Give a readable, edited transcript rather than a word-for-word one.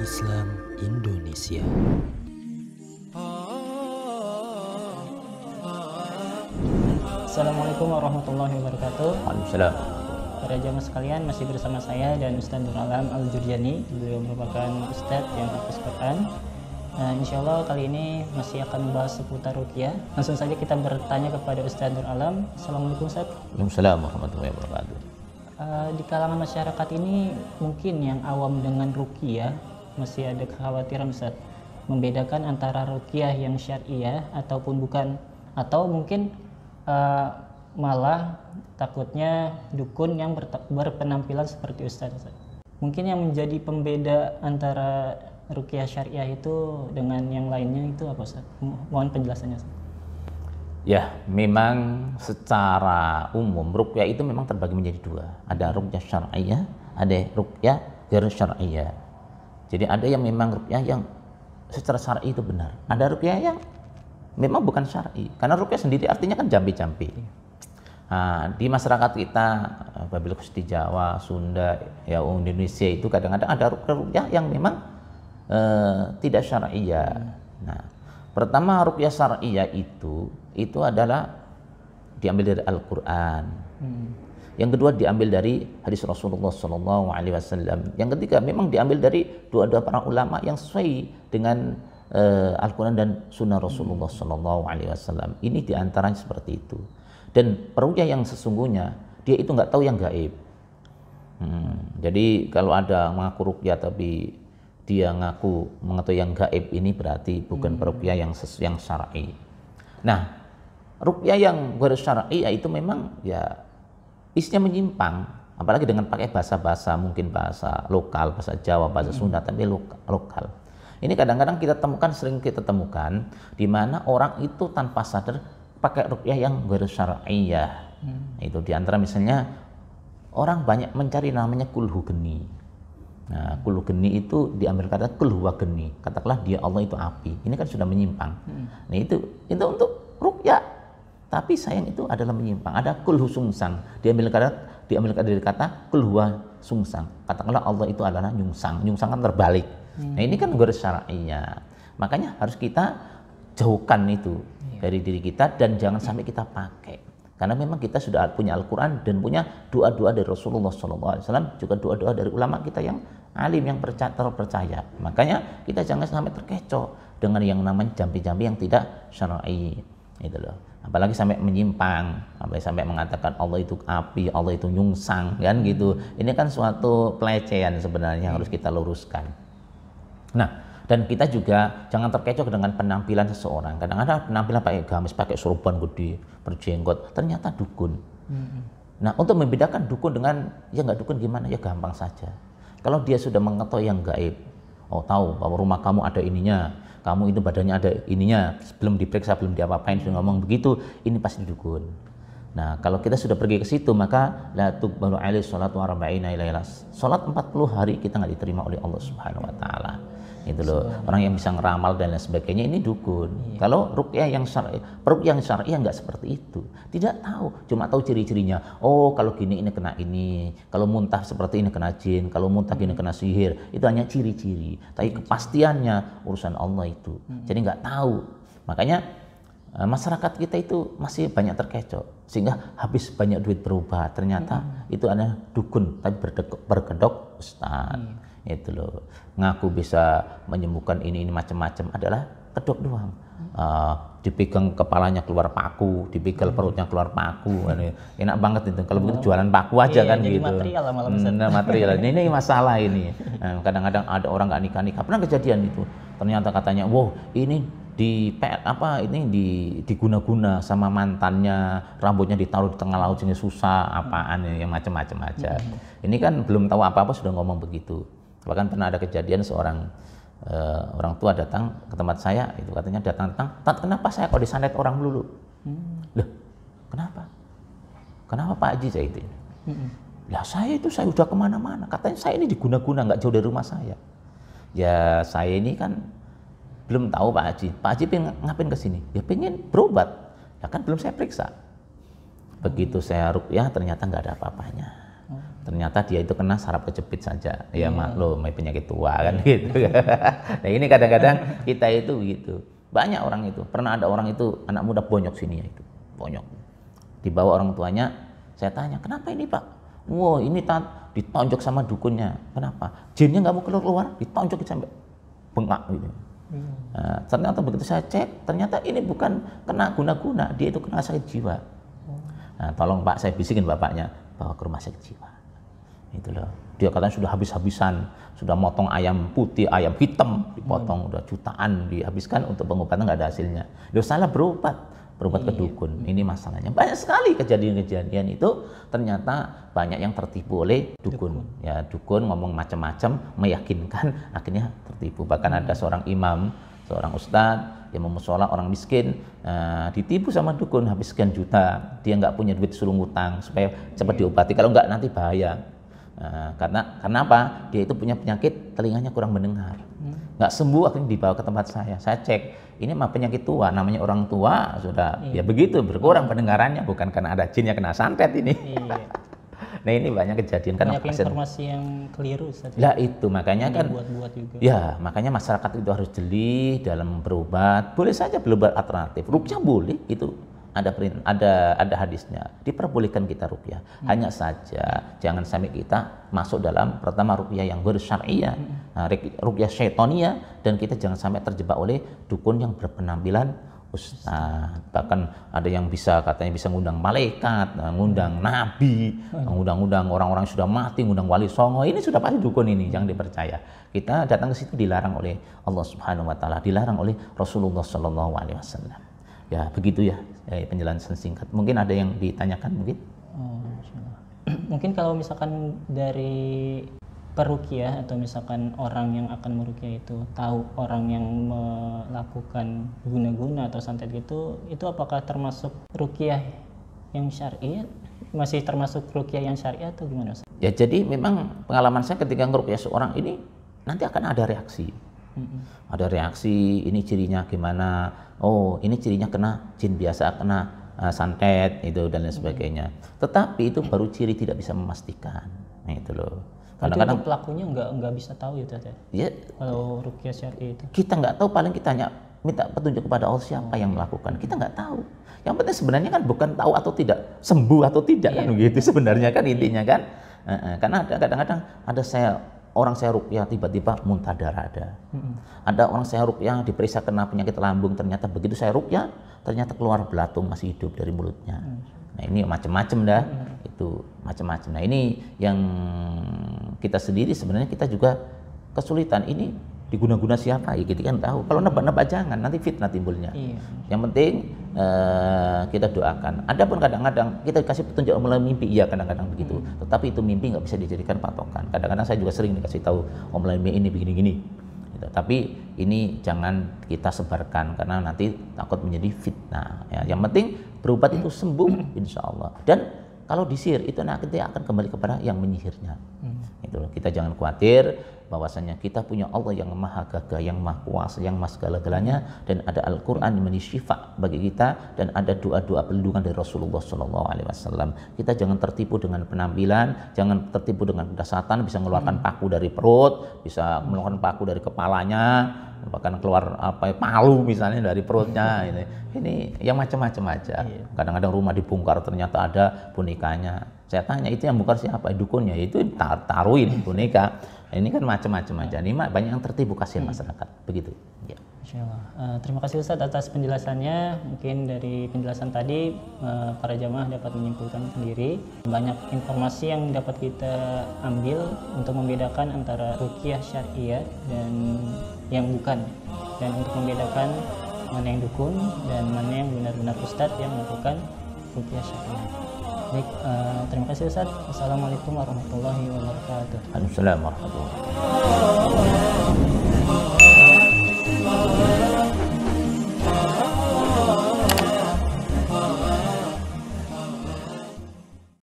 Islam Indonesia. Assalamualaikum warahmatullahi wabarakatuh. Waalaikumsalam. Para jamaah sekalian, masih bersama saya dan Ustaz Nur Alam Al-Jurjani. Beliau merupakan Ustadz yang hafiz Quran. Insya Allah kali ini masih akan membahas seputar ruqyah. Langsung saja kita bertanya kepada Ustaz Nur Alam. Assalamualaikum Ustaz. Waalaikumsalam warahmatullahi wabarakatuh. Di kalangan masyarakat ini mungkin yang awam dengan ruqyah masih ada kekhawatiran Ustaz, membedakan antara ruqyah yang syariah ataupun bukan, atau mungkin malah takutnya dukun yang berpenampilan seperti Ustaz. Mungkin yang menjadi pembeda antara ruqyah syariah itu dengan yang lainnya itu apa Ustaz? Mohon penjelasannya Ustaz. Ya, memang secara umum ruqyah itu memang terbagi menjadi dua. Ada ruqyah syar'iyah, ada ruqyah ghair syar'iyah. Jadi ada yang memang ruqyah yang secara syar'i itu benar. Ada ruqyah yang memang bukan syar'i. Karena ruqyah sendiri artinya kan jampi-jampi. Nah, di masyarakat kita, apabila di Jawa, Sunda, ya Indonesia itu kadang-kadang ada ruqyah yang memang tidak syar'iyah. Nah, pertama ruqyah syar'iyah itu adalah diambil dari Al-Quran. Yang kedua diambil dari hadis Rasulullah SAW. Yang ketiga memang diambil dari doa-doa para ulama yang sesuai dengan Al-Quran dan Sunnah Rasulullah SAW. Ini diantaranya seperti itu. Dan ruqyah yang sesungguhnya dia itu nggak tahu yang gaib. Jadi kalau ada mengaku ruqyah tapi dia ngaku mengetahui yang gaib, ini berarti bukan ruqyah yang syar'i. Nah, ruqyah yang ghair syar'i itu memang ya isinya menyimpang, apalagi dengan pakai bahasa-bahasa, mungkin bahasa lokal, bahasa Jawa, bahasa Sunda, tapi lokal. Ini kadang-kadang sering kita temukan di mana orang itu tanpa sadar pakai ruqyah yang ghair syar'iyah. Itu diantara misalnya orang banyak mencari namanya kulhu geni. Nah, kulhu geni itu diambil kata kulhuwa geni. Katakanlah dia Allah itu api. Ini kan sudah menyimpang. Nah, itu untuk ruqyah. Tapi sayang itu adalah menyimpang. Ada kulhu sungsang. Diambil dari kata kulhuwa sungsang. Katakanlah Allah itu adalah nyungsang. Nyungsang kan terbalik. Nah, ini kan ghair syar'iyah. Makanya harus kita jauhkan itu dari diri kita dan jangan sampai kita pakai. Karena memang kita sudah punya Al-Quran dan punya doa-doa dari Rasulullah SAW, juga doa-doa dari ulama kita yang alim, yang terpercaya. Makanya kita jangan sampai terkecoh dengan yang namanya jampi-jampi yang tidak syar'i. Itu loh. Apalagi sampai menyimpang, sampai mengatakan Allah itu api, Allah itu nyungsang, kan gitu. Ini kan suatu pelecehan sebenarnya harus kita luruskan. Nah, dan kita juga jangan terkecoh dengan penampilan seseorang. Kadang-kadang penampilan pakai gamis, pakai sorban gede, berjenggot, ternyata dukun. Nah, untuk membedakan dukun dengan ya nggak dukun gimana? Ya gampang saja. Kalau dia sudah mengetahui yang gaib, tahu bahwa rumah kamu ada ininya, kamu itu badannya ada ininya, belum diperiksa, belum diapa-apain, sudah ngomong begitu, ini pasti dukun. Nah, kalau kita sudah pergi ke situ, maka la tuqbalu alaihi sholatu arba'ina lailah. Salat 40 hari kita nggak diterima oleh Allah Subhanahu wa taala. Itu loh, orang yang bisa ngeramal dan lain sebagainya, ini dukun. Kalau ruqyah yang syar'i nggak seperti itu. Tidak tahu, cuma tahu ciri-cirinya. Oh, kalau gini ini kena ini, kalau muntah seperti ini kena jin, kalau muntah gini kena sihir. Itu hanya ciri-ciri. Tapi kepastiannya urusan Allah itu. Jadi nggak tahu. Makanya masyarakat kita itu masih banyak terkecoh, sehingga habis banyak duit berobat. Ternyata itu adalah dukun, tapi berkedok ustaz. Itu loh, ngaku bisa menyembuhkan ini macam-macam, adalah kedok doang. Dipegang kepalanya keluar paku, dipikul perutnya keluar paku. Enak banget itu kalau begitu jualan paku aja kan jadi gitu. Material lah malam material. Ini masalah ini. Kadang-kadang ada orang nggak nikah-nikah, pernah kejadian itu. Ternyata katanya, wow ini diguna-guna sama mantannya, rambutnya ditaruh di tengah laut sehingga susah, apaan yang macam-macam aja. Ini kan belum tahu apa-apa sudah ngomong begitu. Bahkan pernah ada kejadian seorang orang tua datang ke tempat saya, itu katanya datang, "Tat, kenapa saya kok disantet orang melulu?" Loh, kenapa? Kenapa Pak Haji saya itu? Lah saya udah kemana-mana, katanya saya ini diguna-guna, nggak jauh dari rumah saya. Ya saya ini kan belum tahu Pak Haji. Pak Haji pengen ngapain ke sini? Ya pengen berobat. Ya kan belum saya periksa. Begitu saya ruqyah ternyata nggak ada apa-apanya. Ternyata dia itu kena saraf kejepit saja. Ya maklum, penyakit tua kan gitu. Nah ini kadang-kadang kita itu begitu. Banyak orang itu. Pernah ada orang itu anak muda bonyok sini ya itu, bonyok. Dibawa orang tuanya, saya tanya, kenapa ini Pak? Wow, ini ditonjok sama dukunnya. Kenapa? Jinnya nggak mau keluar, ditonjok sampai bengkak gitu. Nah, ternyata begitu saya cek, ternyata ini bukan kena guna-guna, dia itu kena sakit jiwa. Nah, tolong Pak, saya bisikin bapaknya, bawa ke rumah sakit jiwa. Itu loh. Dia katanya sudah habis-habisan, sudah motong ayam putih, ayam hitam, dipotong udah jutaan dihabiskan untuk pengobatan nggak ada hasilnya. Dia salah berobat ke dukun. Ini masalahnya. Banyak sekali kejadian-kejadian itu ternyata banyak yang tertipu oleh dukun. Ya, dukun ngomong macam-macam, meyakinkan, akhirnya tertipu. Bahkan ada seorang imam, seorang ustadz yang memusola orang miskin, ditipu sama dukun habis sekian juta. Dia nggak punya duit, suruh ngutang supaya cepat diobati. Kalau nggak nanti bahaya. Karena apa? Dia itu punya penyakit telinganya kurang mendengar. Nggak sembuh, akhirnya dibawa ke tempat saya. Saya cek. Ini mah penyakit tua, namanya orang tua sudah ya begitu berkurang pendengarannya, bukan karena ada jinnya kena santet ini. Nah ini banyak kejadian karena informasi yang keliru. Lah itu makanya kan buat-buat juga. Ya makanya masyarakat itu harus jeli dalam berobat. Boleh saja berobat alternatif, ruqyah boleh, itu ada hadisnya, diperbolehkan kita ruqyah. Hanya saja jangan sampai kita masuk dalam pertama ruqyah yang bersyariah, ruqyah syaitoniyah, dan kita jangan sampai terjebak oleh dukun yang berpenampilan ustaz. Bahkan ada yang katanya bisa ngundang malaikat, ngundang nabi, ngundang orang-orang yang sudah mati, ngundang wali songo. Ini sudah pasti dukun, ini jangan dipercaya. Kita datang ke situ dilarang oleh Allah Subhanahu wa taala, dilarang oleh Rasulullah sallallahu alaihi wasallam. Ya begitu ya, penjelasan singkat. Mungkin ada yang ditanyakan mungkin? Mungkin kalau misalkan dari peruqyah atau misalkan orang yang akan meruqyah itu tahu orang yang melakukan guna-guna atau santet gitu, itu apakah termasuk ruqyah yang syar'i? Masih termasuk ruqyah yang syar'i atau gimana? Ya jadi memang pengalaman saya ketika ngeruqyah seorang ini nanti akan ada reaksi. Ada reaksi, ini cirinya gimana? Oh, ini cirinya kena jin biasa, kena santet itu dan lain sebagainya. Tetapi itu baru ciri, tidak bisa memastikan. Nah itu loh. Kadang-kadang pelakunya nggak bisa tahu itu ya. Kalau ruqyah syar'i itu. Kita nggak tahu, paling kita hanya minta petunjuk kepada Allah siapa yang melakukan. Kita nggak tahu. Yang penting sebenarnya kan bukan tahu atau tidak, sembuh atau tidak kan begitu sebenarnya kan intinya kan. Karena kadang-kadang ada orang saya ruqyah tiba-tiba muntah darah ada. Ada orang saya ruqyah diperiksa kena penyakit lambung, ternyata begitu saya ruqyah ternyata keluar belatung masih hidup dari mulutnya. Nah ini macam-macam dah, itu macam-macam. Nah ini yang kita sendiri sebenarnya kita juga kesulitan, ini diguna-guna siapa ya, kita kan tahu. Kalau nebak-nebak jangan, nanti fitnah timbulnya. Yang penting kita doakan. Adapun kadang-kadang kita kasih petunjuk melalui mimpi, iya kadang-kadang begitu. Tetapi itu mimpi nggak bisa dijadikan patokan. Kadang-kadang saya juga sering dikasih tahu melalui mimpi ini begini-gini. Gitu. Tapi ini jangan kita sebarkan karena nanti takut menjadi fitnah. Ya. Yang penting berobat itu sembuh, insya Allah. Dan kalau disihir itu nanti akan kembali kepada yang menyihirnya. Itu kita jangan khawatir, bahwasanya kita punya Allah yang maha gagah, yang maha kuasa, yang maha segala-galanya, dan ada Al-Quran yang menjadi syifa bagi kita, dan ada doa-doa perlindungan dari Rasulullah SAW. Kita jangan tertipu dengan penampilan, jangan tertipu dengan kedasatan, bisa mengeluarkan paku dari perut, bisa mengeluarkan paku dari kepalanya, bahkan keluar palu misalnya dari perutnya. Ini yang macam-macam aja. Kadang-kadang rumah dibongkar ternyata ada bonekanya. Saya tanya, itu yang bongkar siapa? Dukunnya. Itu taruhin boneka. Ini kan macam-macam aja. Ini banyak yang tertipu, kasihan masyarakat. Begitu. Ya. Terima kasih Ustadz atas penjelasannya. Mungkin dari penjelasan tadi para jamaah dapat menyimpulkan sendiri banyak informasi yang dapat kita ambil untuk membedakan antara ruqyah syariah dan yang bukan, dan untuk membedakan mana yang dukun dan mana yang benar-benar ustadz yang melakukan ruqyah syariah. Baik, terima kasih Ustadz. Assalamualaikum warahmatullahi wabarakatuh. Waalaikumsalam warahmatullahi wabarakatuh.